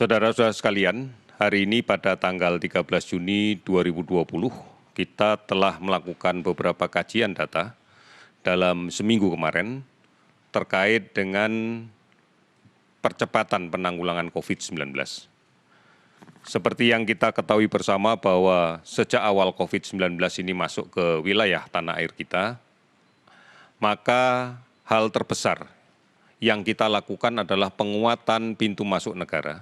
Saudara-saudara sekalian, hari ini pada tanggal 13 Juni 2020, kita telah melakukan beberapa kajian data dalam seminggu kemarin terkait dengan percepatan penanggulangan COVID-19. Seperti yang kita ketahui bersama bahwa sejak awal COVID-19 ini masuk ke wilayah tanah air kita, maka hal terbesar yang kita lakukan adalah penguatan pintu masuk negara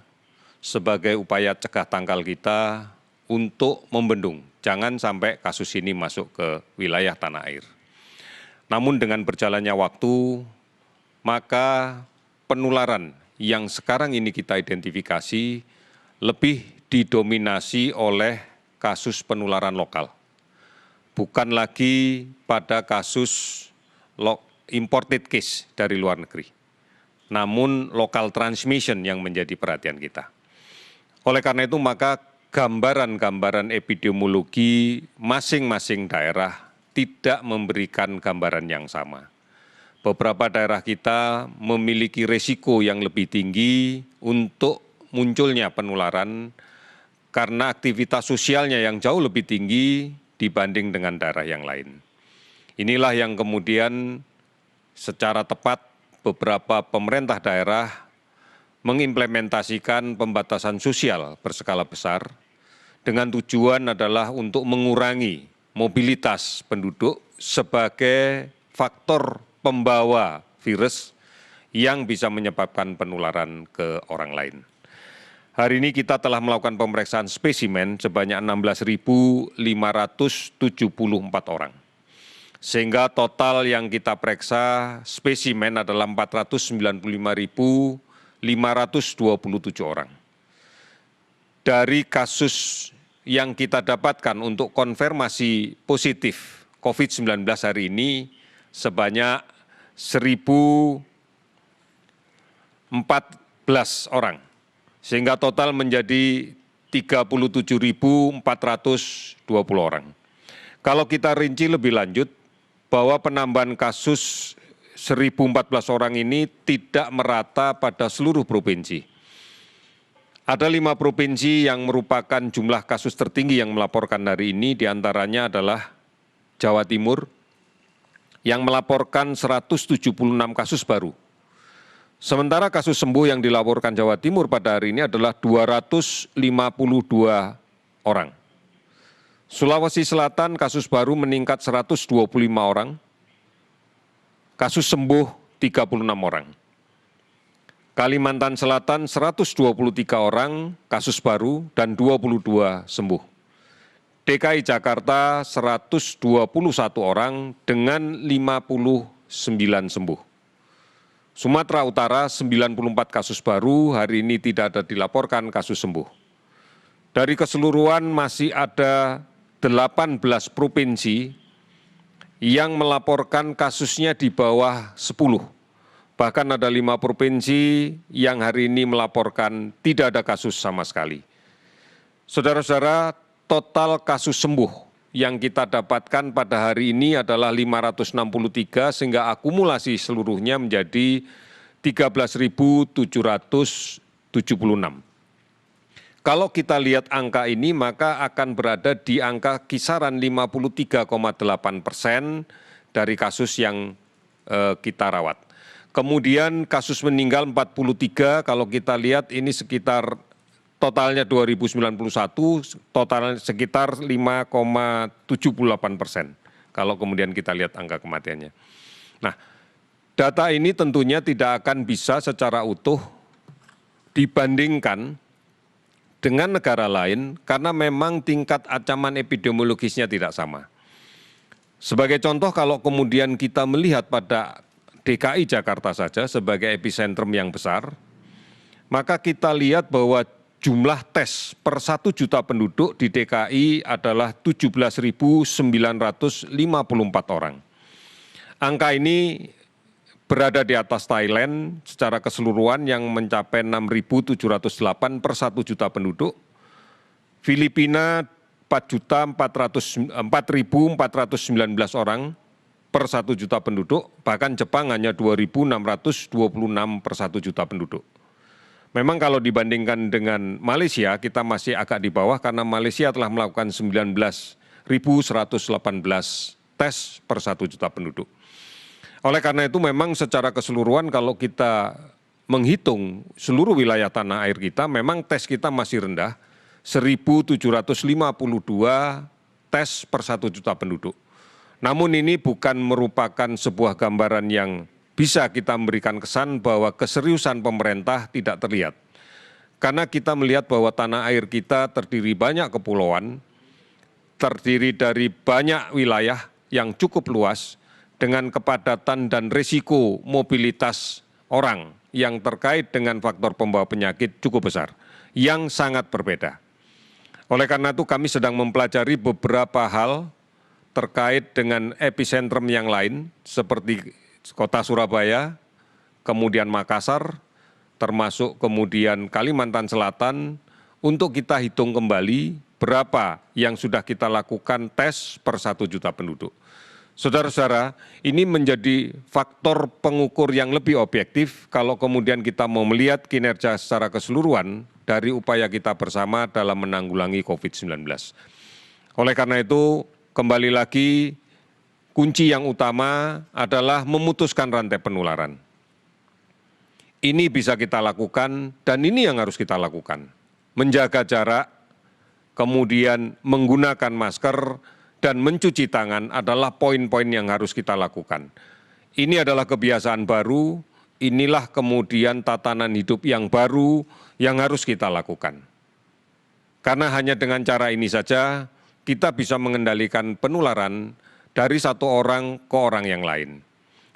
sebagai upaya cegah tangkal kita untuk membendung jangan sampai kasus ini masuk ke wilayah tanah air. Namun dengan berjalannya waktu, maka penularan yang sekarang ini kita identifikasi lebih didominasi oleh kasus penularan lokal. Bukan lagi pada kasus imported case dari luar negeri, namun local transmission yang menjadi perhatian kita. Oleh karena itu, maka gambaran-gambaran epidemiologi masing-masing daerah tidak memberikan gambaran yang sama. Beberapa daerah kita memiliki risiko yang lebih tinggi untuk munculnya penularan karena aktivitas sosialnya yang jauh lebih tinggi dibanding dengan daerah yang lain. Inilah yang kemudian secara tepat beberapa pemerintah daerah mengimplementasikan pembatasan sosial berskala besar dengan tujuan adalah untuk mengurangi mobilitas penduduk sebagai faktor pembawa virus yang bisa menyebabkan penularan ke orang lain. Hari ini kita telah melakukan pemeriksaan spesimen sebanyak 16.574 orang. Sehingga total yang kita periksa spesimen adalah 495.527 orang. Dari kasus yang kita dapatkan untuk konfirmasi positif COVID-19 hari ini sebanyak 1.014 orang. Sehingga total menjadi 37.420 orang. Kalau kita rinci lebih lanjut, bahwa penambahan kasus 1.014 orang ini tidak merata pada seluruh provinsi. Ada 5 provinsi yang merupakan jumlah kasus tertinggi yang melaporkan hari ini, diantaranya adalah Jawa Timur, yang melaporkan 176 kasus baru. Sementara kasus sembuh yang dilaporkan Jawa Timur pada hari ini adalah 252 orang. Sulawesi Selatan kasus baru meningkat 125 orang, kasus sembuh 36 orang. Kalimantan Selatan 123 orang kasus baru dan 22 sembuh. DKI Jakarta 121 orang dengan 59 sembuh. Sumatera Utara 94 kasus baru, hari ini tidak ada dilaporkan kasus sembuh. Dari keseluruhan masih ada 18 provinsi yang melaporkan kasusnya di bawah 10. Bahkan ada 5 provinsi yang hari ini melaporkan tidak ada kasus sama sekali. Saudara-saudara, total kasus sembuh yang kita dapatkan pada hari ini adalah 563 sehingga akumulasi seluruhnya menjadi 13.776. Kalau kita lihat angka ini maka akan berada di angka kisaran 53,8% dari kasus yang kita rawat. Kemudian kasus meninggal 43, kalau kita lihat ini sekitar totalnya 2091, total sekitar 5,78%. Kalau kemudian kita lihat angka kematiannya. Nah, data ini tentunya tidak akan bisa secara utuh dibandingkan dengan negara lain karena memang tingkat ancaman epidemiologisnya tidak sama. Sebagai contoh, kalau kemudian kita melihat pada DKI Jakarta saja sebagai epicentrum yang besar, maka kita lihat bahwa jumlah tes per 1 juta penduduk di DKI adalah 17.954 orang. Angka ini berada di atas Thailand secara keseluruhan yang mencapai 6.708 per 1 juta penduduk. Filipina 4.419 orang per 1 juta penduduk, bahkan Jepang hanya 2.626 per 1 juta penduduk. Memang kalau dibandingkan dengan Malaysia, kita masih agak di bawah karena Malaysia telah melakukan 19.118 tes per 1 juta penduduk. Oleh karena itu memang secara keseluruhan kalau kita menghitung seluruh wilayah tanah air kita, memang tes kita masih rendah, 1.752 tes per 1 juta penduduk. Namun ini bukan merupakan sebuah gambaran yang bisa kita memberikan kesan bahwa keseriusan pemerintah tidak terlihat. Karena kita melihat bahwa tanah air kita terdiri banyak kepulauan, terdiri dari banyak wilayah yang cukup luas, dengan kepadatan dan risiko mobilitas orang yang terkait dengan faktor pembawa penyakit cukup besar, yang sangat berbeda. Oleh karena itu kami sedang mempelajari beberapa hal terkait dengan epicentrum yang lain, seperti Kota Surabaya, kemudian Makassar, termasuk kemudian Kalimantan Selatan, untuk kita hitung kembali berapa yang sudah kita lakukan tes per 1 juta penduduk. Saudara-saudara, ini menjadi faktor pengukur yang lebih objektif kalau kemudian kita mau melihat kinerja secara keseluruhan dari upaya kita bersama dalam menanggulangi COVID-19. Oleh karena itu, kembali lagi, kunci yang utama adalah memutuskan rantai penularan. Ini bisa kita lakukan dan ini yang harus kita lakukan. Menjaga jarak, kemudian menggunakan masker, dan mencuci tangan adalah poin-poin yang harus kita lakukan. Ini adalah kebiasaan baru, inilah kemudian tatanan hidup yang baru yang harus kita lakukan. Karena hanya dengan cara ini saja kita bisa mengendalikan penularan dari satu orang ke orang yang lain.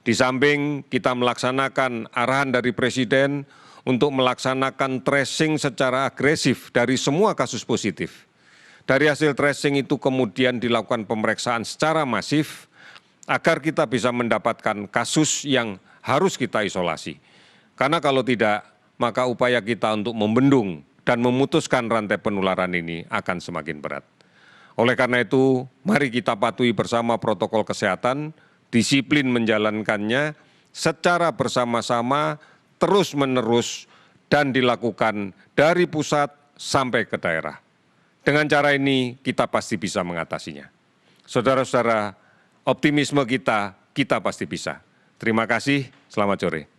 Di samping kita melaksanakan arahan dari Presiden untuk melaksanakan tracing secara agresif dari semua kasus positif. Dari hasil tracing itu kemudian dilakukan pemeriksaan secara masif agar kita bisa mendapatkan kasus yang harus kita isolasi. Karena kalau tidak, maka upaya kita untuk membendung dan memutuskan rantai penularan ini akan semakin berat. Oleh karena itu, mari kita patuhi bersama protokol kesehatan, disiplin menjalankannya secara bersama-sama, terus-menerus, dan dilakukan dari pusat sampai ke daerah. Dengan cara ini, kita pasti bisa mengatasinya. Saudara-saudara, optimisme kita pasti bisa. Terima kasih, selamat sore.